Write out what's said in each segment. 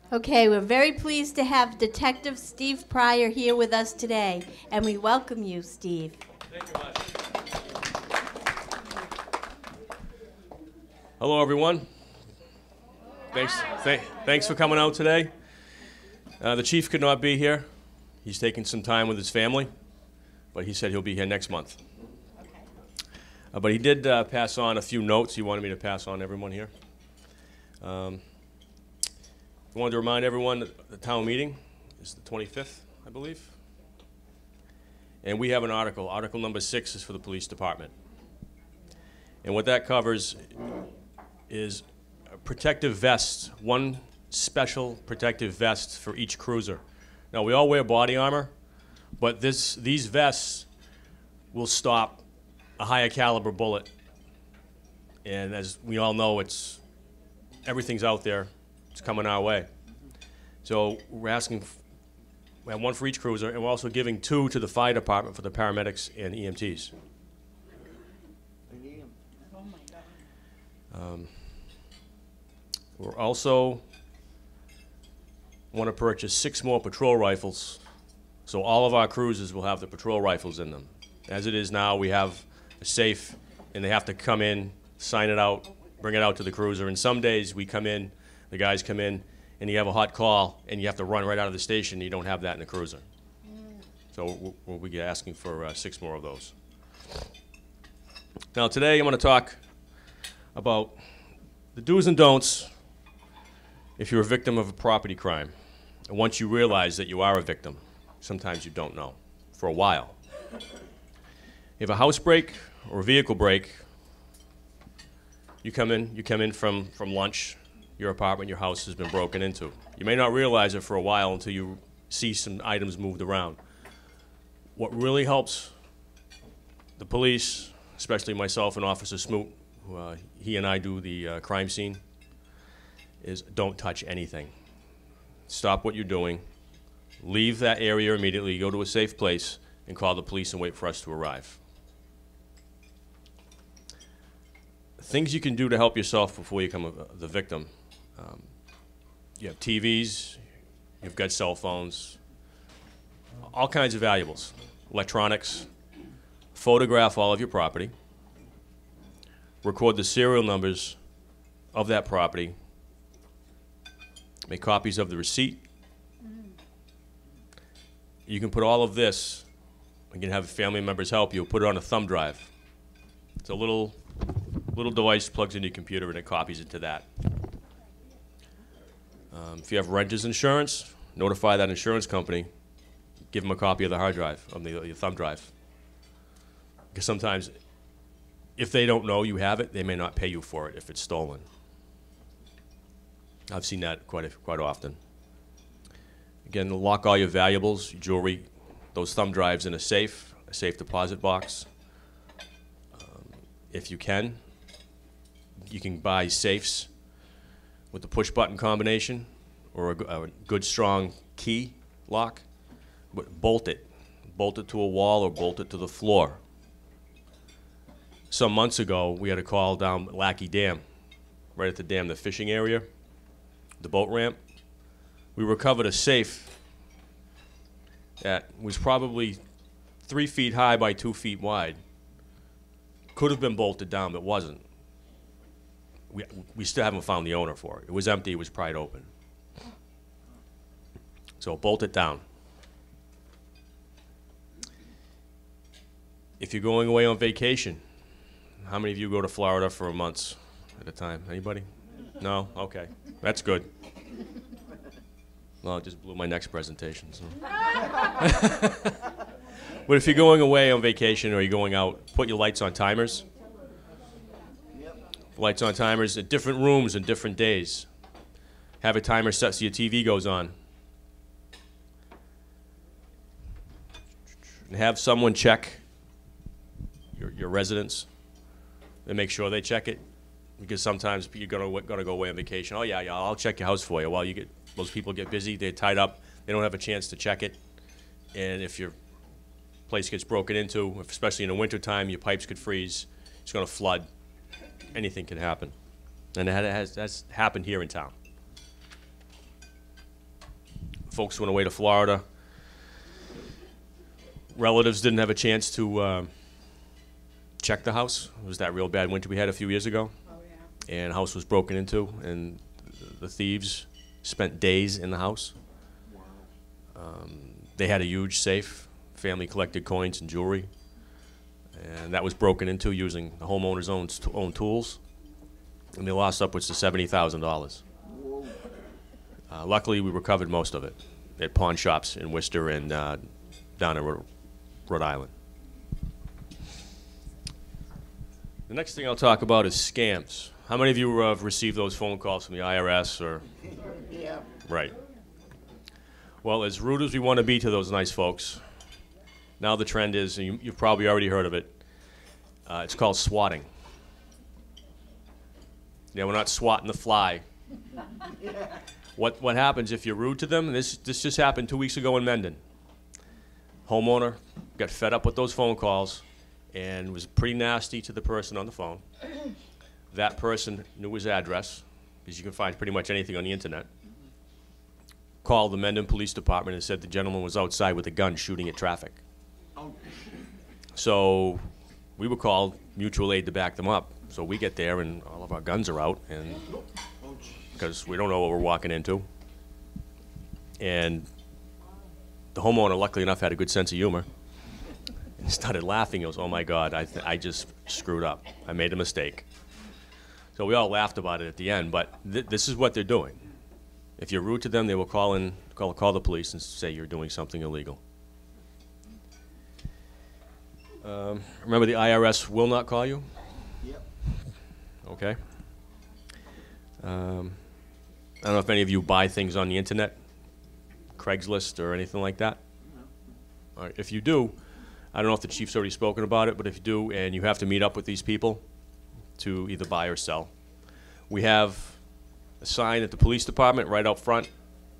Okay, we're very pleased to have Detective Steve Pryor here with us today, and we welcome you, Steve. Thank you much. Hello, everyone. Thanks for coming out today. The chief could not be here. He's taking some time with his family, but he said he'll be here next month. Okay. But he did pass on a few notes he wanted me to pass on to everyone here. I wanted to remind everyone that the town meeting is the 25th, I believe. And we have an article. Article number 6 is for the police department. And what that covers is a protective vests, one special protective vest for each cruiser. Now, we all wear body armor, but these vests will stop a higher caliber bullet. And as we all know, everything's out there. It's coming our way. So we're asking, we have one for each cruiser, and we're also giving 2 to the fire department for the paramedics and EMTs. We're also want to purchase 6 more patrol rifles, so all of our cruisers will have the patrol rifles in them. As it is now, we have a safe, and they have to come in, sign it out, bring it out to the cruiser. And some days we come in, the guys come in, and you have a hot call, and you have to run right out of the station. You don't have that in the cruiser. So we'll be asking for 6 more of those. Now today I'm going to talk about the do's and don'ts if you're a victim of a property crime. And once you realize that you are a victim, sometimes you don't know, for a while. If a house break or a vehicle break, you come in from lunch, your apartment, your house has been broken into. You may not realize it for a while until you see some items moved around. What really helps the police, especially myself and Officer Smoot, who, he and I do the crime scene, is don't touch anything. Stop what you're doing, leave that area immediately, go to a safe place, and call the police and wait for us to arrive. Things you can do to help yourself before you become the victim. You have TVs, you've got cell phones, all kinds of valuables, electronics. Photograph all of your property, record the serial numbers of that property, make copies of the receipt. You can put all of this, you can have family members help you, put it on a thumb drive. It's a little device plugs into your computer and it copies it to that. If you have renter's insurance, notify that insurance company, give them a copy of the hard drive, of your thumb drive. Because sometimes, if they don't know you have it, they may not pay you for it if it's stolen. I've seen that quite often. Again, lock all your valuables, your jewelry, those thumb drives in a safe deposit box. If you can buy safes with the push-button combination or a good, strong key lock, but bolt it to a wall or bolt it to the floor. Some months ago, we had a call down Lackey Dam, right at the dam, the fishing area, the boat ramp. We recovered a safe that was probably 3 feet high by 2 feet wide. Could have been bolted down, but wasn't. We still haven't found the owner for it. It was empty, it was pried open. So bolt it down. If you're going away on vacation, how many of you go to Florida for a month at a time? Anybody? No? Okay. That's good. Well, it just blew my next presentation. So. But if you're going away on vacation or you're going out, put your lights on timers. Lights on timers at different rooms and different days. Have a timer set so your TV goes on. And have someone check your residence and make sure they check it, because sometimes you're gonna go away on vacation. Oh yeah, I'll check your house for you. Well, those people get busy, they're tied up, they don't have a chance to check it, and if your place gets broken into, especially in the wintertime, your pipes could freeze, it's gonna flood. Anything can happen, and that's happened here in town. Folks went away to Florida. Relatives didn't have a chance to check the house. It was that real bad winter we had a few years ago. Oh, yeah. And the house was broken into, and the thieves spent days in the house. They had a huge safe. Family collected coins and jewelry, and that was broken into using the homeowner's own tools, and they lost upwards to $70,000. Luckily, we recovered most of it at pawn shops in Worcester and down in Rhode Island. The next thing I'll talk about is scams. How many of you have received those phone calls from the IRS or? Yeah. Right. Well, as rude as we want to be to those nice folks, now the trend is, and you've probably already heard of it, it's called swatting. Yeah, we're not swatting the fly. What happens if you're rude to them? This just happened 2 weeks ago in Mendon. Homeowner got fed up with those phone calls and was pretty nasty to the person on the phone. That person knew his address, because you can find pretty much anything on the internet. Called the Mendon Police Department and said the gentleman was outside with a gun shooting at traffic. So we were called mutual aid to back them up. So we get there and all of our guns are out, and because we don't know what we're walking into. And the homeowner, luckily enough, had a good sense of humor and started laughing. He goes, "Oh my God, I just screwed up. I made a mistake." So we all laughed about it at the end, but this is what they're doing. If you're rude to them, they will call the police and say you're doing something illegal. Remember, the IRS will not call you? Yep. Okay. I don't know if any of you buy things on the internet, Craigslist or anything like that. No. All right, if you do, I don't know if the chief's already spoken about it, but if you do and you have to meet up with these people to either buy or sell, we have a sign at the police department right out front.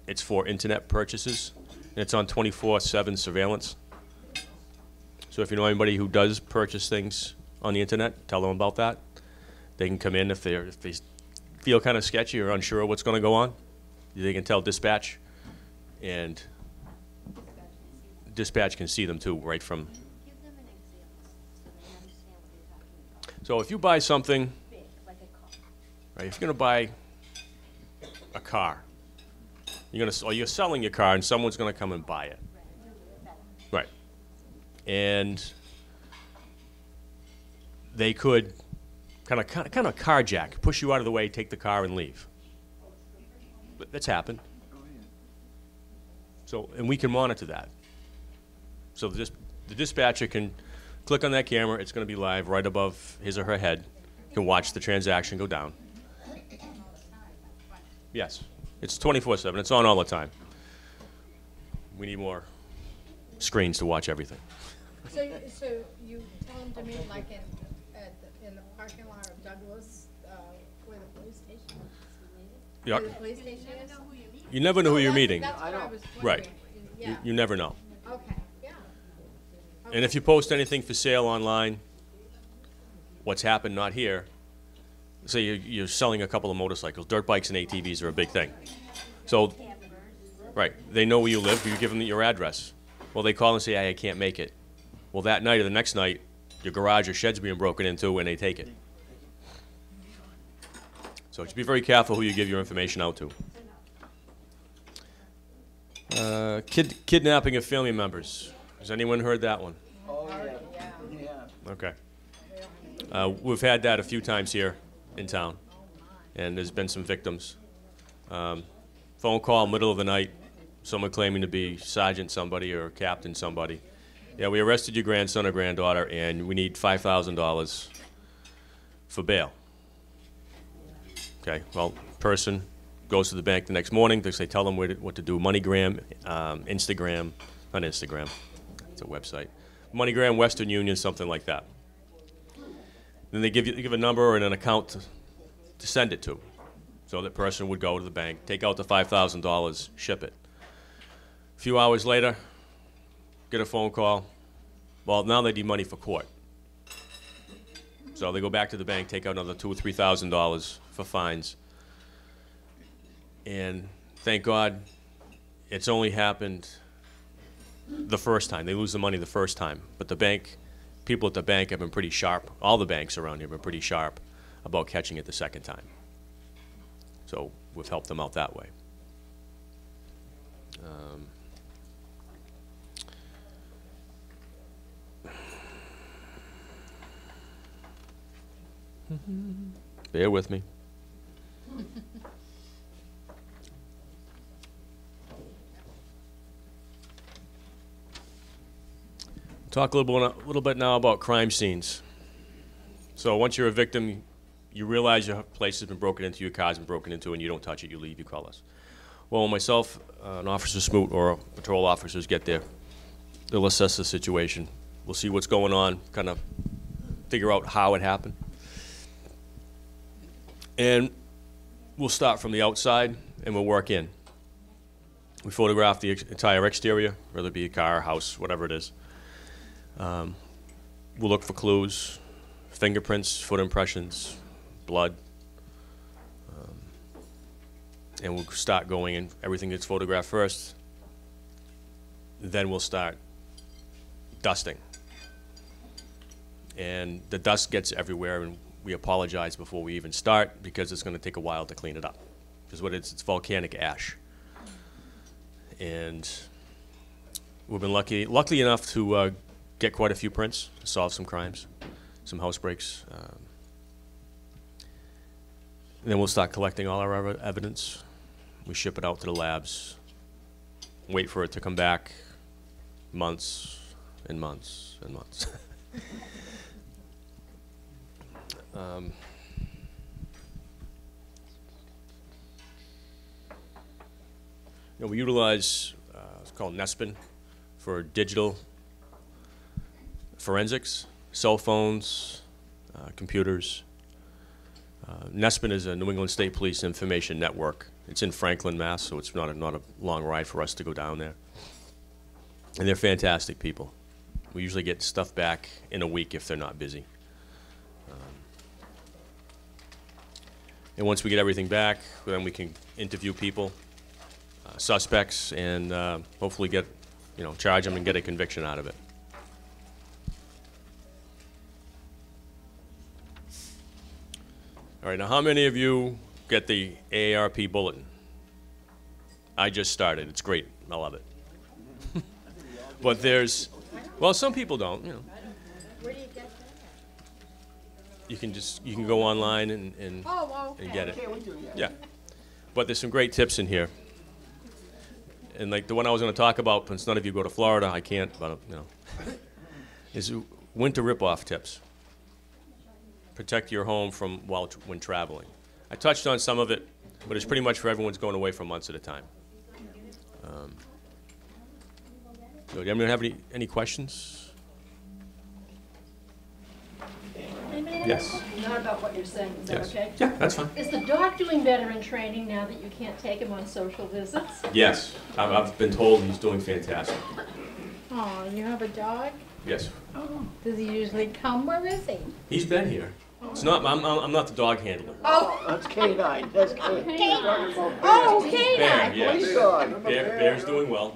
It's for internet purchases, and it's on 24/7 surveillance. So if you know anybody who does purchase things on the internet, tell them about that. They can come in if they feel kind of sketchy or unsure of what's going to go on. They can tell dispatch, and dispatch can see them too, right from. Give them an example so they understand what you're talking about. So if you buy something, Big, like a car. right, if you're going to buy a car, you're selling your car, and someone's going to come and buy it. Right. And they could kind of carjack, push you out of the way, take the car, and leave. But that's happened. So, and we can monitor that. So the dispatcher can click on that camera. It's going to be live right above his or her head. You can watch the transaction go down. Yes, it's 24/7. It's on all the time. We need more screens to watch everything. So you tell them to meet like in the parking lot of Douglas, where the police station is? Yeah. Where the police station is? You never know who you're meeting. That's what I was Right. wondering. Yeah. You never know. Okay, yeah. And if you post anything for sale online, what's happened, not here, say you're selling a couple of motorcycles. Dirt bikes and ATVs are a big thing. So, right, they know where you live. You give them your address. Well, they call and say, "Hey, I can't make it." Well, that night or the next night, your garage or shed's being broken into, and they take it. So just be very careful who you give your information out to. Kidnapping of family members. Has anyone heard that one? Oh, yeah. Yeah. Okay. We've had that a few times here in town, and there's been some victims. Phone call, middle of the night, someone claiming to be sergeant somebody or captain somebody. Yeah, we arrested your grandson or granddaughter, and we need $5,000 for bail. Okay, well, person goes to the bank the next morning. They tell them what to do. MoneyGram, Instagram, not Instagram, it's a website. MoneyGram, Western Union, something like that. Then they give a number and an account to send it to. So that person would go to the bank, take out the $5,000, ship it. A few hours later, get a phone call. Well, now they need money for court. So they go back to the bank, take out another $2,000 or $3,000 for fines. And thank God, it's only happened the first time. They lose the money the first time. But the bank, people at the bank have been pretty sharp. All the banks around here have been pretty sharp about catching it the second time. So we've helped them out that way. Bear with me. Talk a little bit now about crime scenes. So once you're a victim, you realize your place has been broken into, your car's been broken into, and you don't touch it, you leave, you call us. Well, when myself, an officer Smoot, or patrol officers get there, they'll assess the situation. We'll see what's going on, kind of figure out how it happened. And we'll start from the outside, and we'll work in. We photograph the entire exterior, whether it be a car, house, whatever it is. We'll look for clues, fingerprints, foot impressions, blood. And we'll start going in. Everything gets photographed first. Then we'll start dusting. And the dust gets everywhere, and we apologize before we even start because it's going to take a while to clean it up. Because what it's volcanic ash. And we've been lucky enough to get quite a few prints, solve some crimes, some house breaks. And then we'll start collecting all our evidence. We ship it out to the labs, wait for it to come back months and months and months. We utilize, it's called Nespin, for digital forensics, cell phones, computers. Nespin is a New England State Police Information Network. It's in Franklin, Mass., so it's not a long ride for us to go down there. And they're fantastic people. We usually get stuff back in a week if they're not busy. And once we get everything back, then we can interview people, suspects, and hopefully get, charge them and get a conviction out of it. All right, now how many of you get the AARP bulletin? I just started. It's great. I love it. But there's, well, some people don't, Where do you get that? You can go online and get it. Yeah. But there's some great tips in here. And like the one I was going to talk about, since none of you go to Florida, I can't, but is winter rip-off tips. Protect your home from when traveling. I touched on some of it, but it's pretty much for everyone's going away for months at a time. So, do anyone have any questions? Yes. Not about what you're saying, is that Yes. okay? Yeah, that's fine. Is the dog doing better in training now that you can't take him on social visits? Yes, I've been told he's doing fantastic. Oh, you have a dog? Yes, Does he usually come? Where is he? he's been here. It's not. I'm not the dog handler. Oh, That's K9, that's K9. oh, okay. Bear, Police yes. dog. Bear's doing well.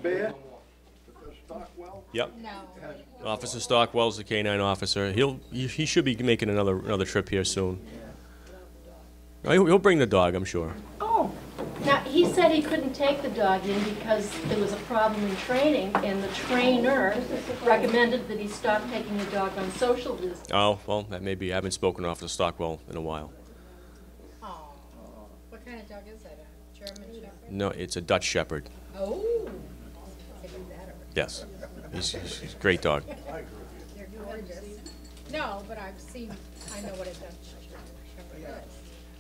Yep. No. Officer Stockwell's the K9 officer. He should be making another trip here soon. He'll bring the dog, I'm sure. Oh. Now, he said he couldn't take the dog in because there was a problem in training, and the trainer recommended that he stop taking the dog on social visits. Oh, well, that may be. I haven't spoken to Officer Stockwell in a while. Oh. What kind of dog is that? A German Shepherd? No, it's a Dutch Shepherd. Oh. Even better. Yes. He's a great dog. They're gorgeous. No, but I know what a Dutch Shepherd is.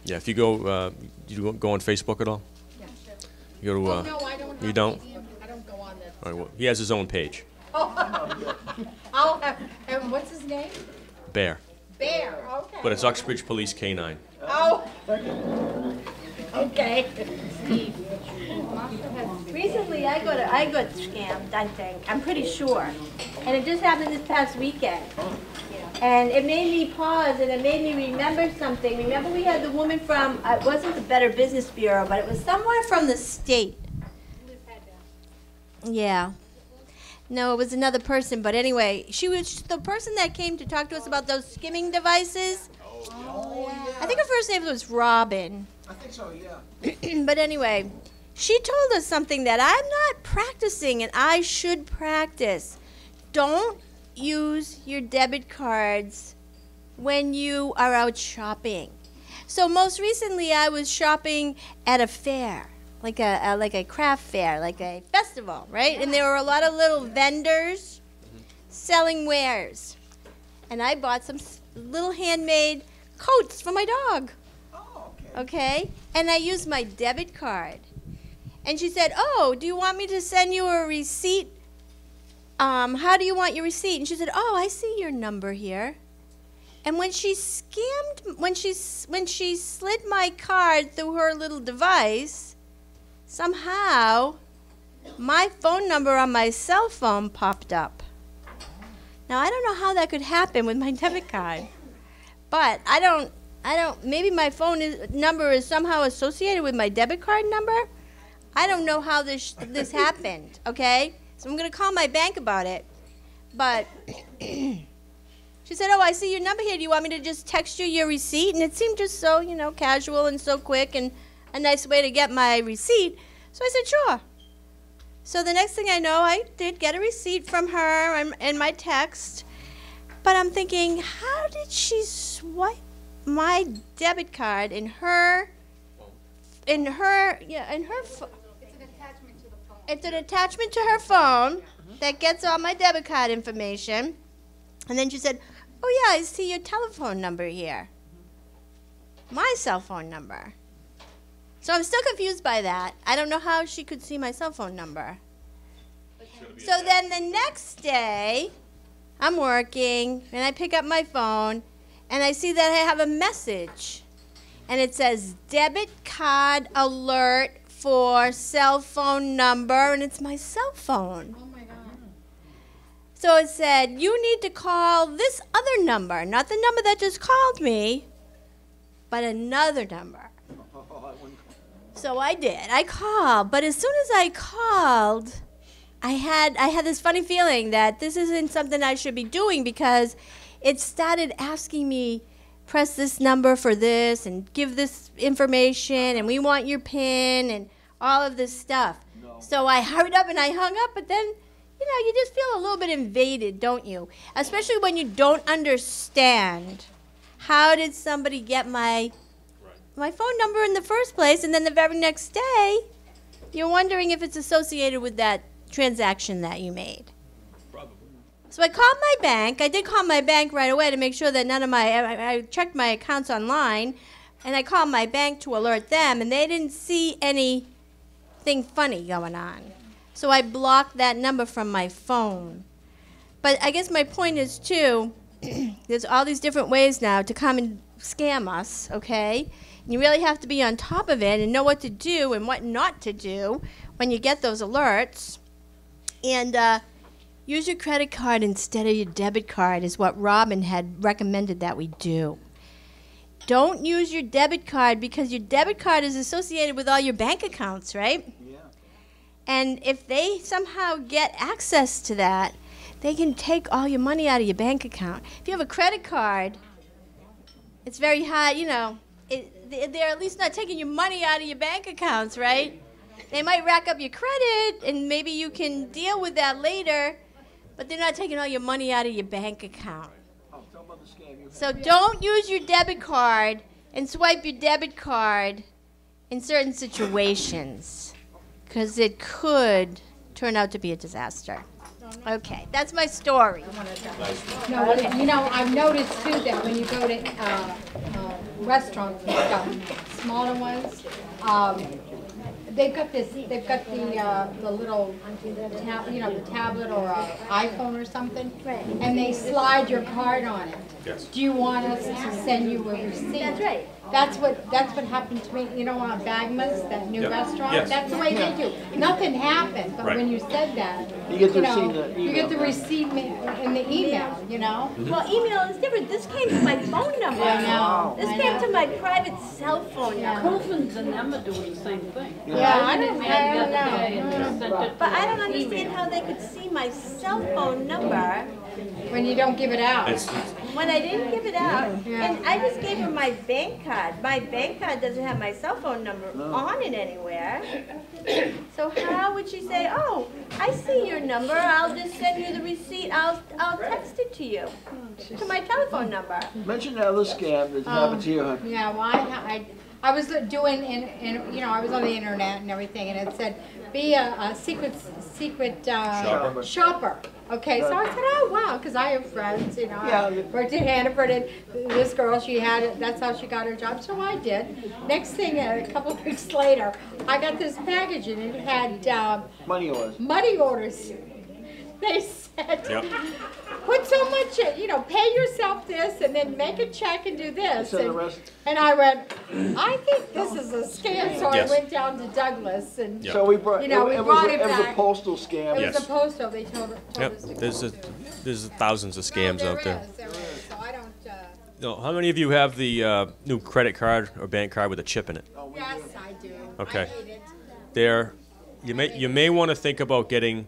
Yeah, if you go, you go on Facebook at all? Yeah, sure. You go to, Oh, no, I don't. you don't? I don't go on that. All right, well, he has his own page. I'll have, and what's his name? Bear. Bear, okay. But it's Uxbridge Police K9. Oh. Okay. Recently, I got scammed, I think. I'm pretty sure. And it just happened this past weekend. And it made me pause, and it made me remember something. Remember we had the woman from, it wasn't the Better Business Bureau, but it was somewhere from the state. Yeah. No, it was another person, but anyway, she was the person that came to talk to us about those skimming devices. I think her first name was Robin. I think so, yeah. But anyway, she told us something that I'm not practicing and I should practice. Don't use your debit cards when you are out shopping. So most recently I was shopping at a fair. Like a craft fair, like a festival, right? And there were a lot of little vendors selling wares. And I bought some little handmade coats for my dog. Oh, okay. Okay? And I used my debit card. And she said, "Oh, do you want me to send you a receipt? How do you want your receipt?" And she said, "Oh, I see your number here." And when she when she slid my card through her little device, somehow, my phone number on my cell phone popped up. Now, I don't know how that could happen with my debit card, but I don't, maybe my phone number is somehow associated with my debit card number. I don't know how this happened, okay? So I'm going to call my bank about it, but she said, "Oh, I see your number here. Do you want me to just text you your receipt?" And it seemed just so, casual and so quick and a nice way to get my receipt. So I said, "Sure." So the next thing I know, I did get a receipt from her and my text. But I'm thinking, how did she swipe my debit card in her phone? It's an attachment to her phone that gets all my debit card information. And then she said, "Oh yeah, I see your telephone number here." My cell phone number. So I'm still confused by that. I don't know how she could see my cell phone number. So then the next day, I'm working, and I pick up my phone, and I see that I have a message. And it says, "Debit card alert for cell phone number," and it's my cell phone. Oh my God. So it said, "You need to call this other number," not the number that just called me, but another number. So I did. I called, but as soon as I called, I had this funny feeling that this isn't something I should be doing because it started asking me, "Press this number for this and give this information and we want your PIN," and all of this stuff. No. So I hurried up and I hung up, but then, you just feel a little bit invaded, don't you? Especially when you don't understand how did somebody get my phone number in the first place, and then the very next day, you're wondering if it's associated with that transaction that you made. Probably. So I called my bank. I did call my bank right away to make sure that I checked my accounts online, and I called my bank to alert them, and they didn't see anything funny going on. So I blocked that number from my phone. But I guess my point is, too, there's all these different ways now to come and scam us, okay? You really have to be on top of it and know what to do and what not to do when you get those alerts. And use your credit card instead of your debit card is what Robin had recommended that we do. Don't use your debit card because your debit card is associated with all your bank accounts, right? Yeah. And if they somehow get access to that, they can take all your money out of your bank account. If you have a credit card, it's very high, they're at least not taking your money out of your bank accounts, right? They might rack up your credit, and maybe you can deal with that later, but they're not taking all your money out of your bank account. Oh, tell about the scam you had. So don't use your debit card and swipe your debit card in certain situations, because it could turn out to be a disaster. Okay, that's my story. No, I've noticed too that when you go to restaurants and stuff, smaller ones, they've got the little the tablet or iPhone or something, Right. and they slide your card on it. Yes. Do you want us to send you a receipt? That's right. That's what happened to me, you know, on Bagmas, that new Yep. restaurant, Yes. that's the way they do. Nothing happened, but Right. when you said that, You get the know, receipt in the you get the email. receipt in the email, you know? Well, email is different. This came to my phone number. I know. This I came know. to my private cell phone Yeah. number. Copeland's and them are doing the same thing. Yeah, I don't The other day and know. they sent it But I don't to understand email. how they could see my cell phone number When you don't give it out. when I didn't give it out. Yeah. And I just gave her my bank card. My bank card doesn't have my cell phone number on it anywhere. So how would she say, oh, I see your number, I'll just send you the receipt, I'll text it to you, to my telephone number. Mention that other scam that happened to you, huh? Yeah, well, I was doing, you know, I was on the internet and everything, and it said, be a secret Shopper. shopper. Okay, so I said, oh, wow, because I have friends, you know, Yeah. I worked at Hannaford, and this girl, that's how she got her job, so I did. Next thing, a couple of weeks later, I got this package, and it had Money orders. money orders. They said, Yep. put so much, you know, pay yourself this and then make a check and do this. So the And, rest, and I went, I think this is a scam, so Yes. I went down to Douglas and Yep. so we brought, You know, we it was brought a- it it was a back. postal it scam. Yes. was a postal, they told Yep. us to go. There's thousands of scams out there. There is, so I don't, No, how many of you have the new credit card or bank card with a chip in it? yes, I do. Okay. I hate it. There, you may want to think about getting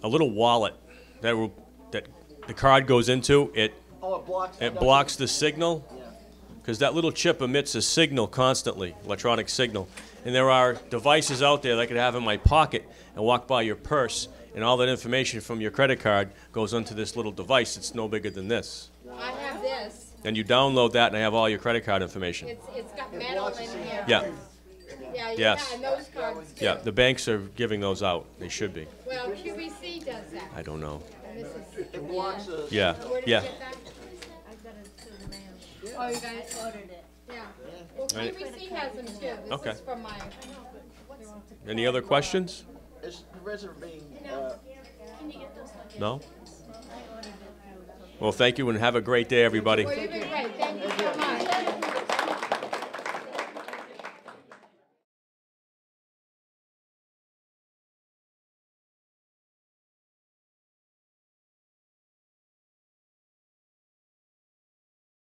a little wallet that the card goes into. Oh, it blocks. It blocks the signal because that little chip emits a signal constantly, electronic signal. And there are devices out there that I could have in my pocket and walk by your purse, and all that information from your credit card goes onto this little device. It's no bigger than this. I have this. And you download that, and I have all your credit card information. It's got metal in here. Yeah, Yeah, Yes. and those cards too. yeah. The banks are giving those out. They should be. Well, QVC does that. I don't know. And this is, It blocks the. Yeah, where did you yeah. get that? Oh, you guys ordered it. Yeah. Well, Right. QVC has them too. This Okay. is from my. Any other questions? It's the resident being, No? Well, thank you and have a great day, everybody. Well, you can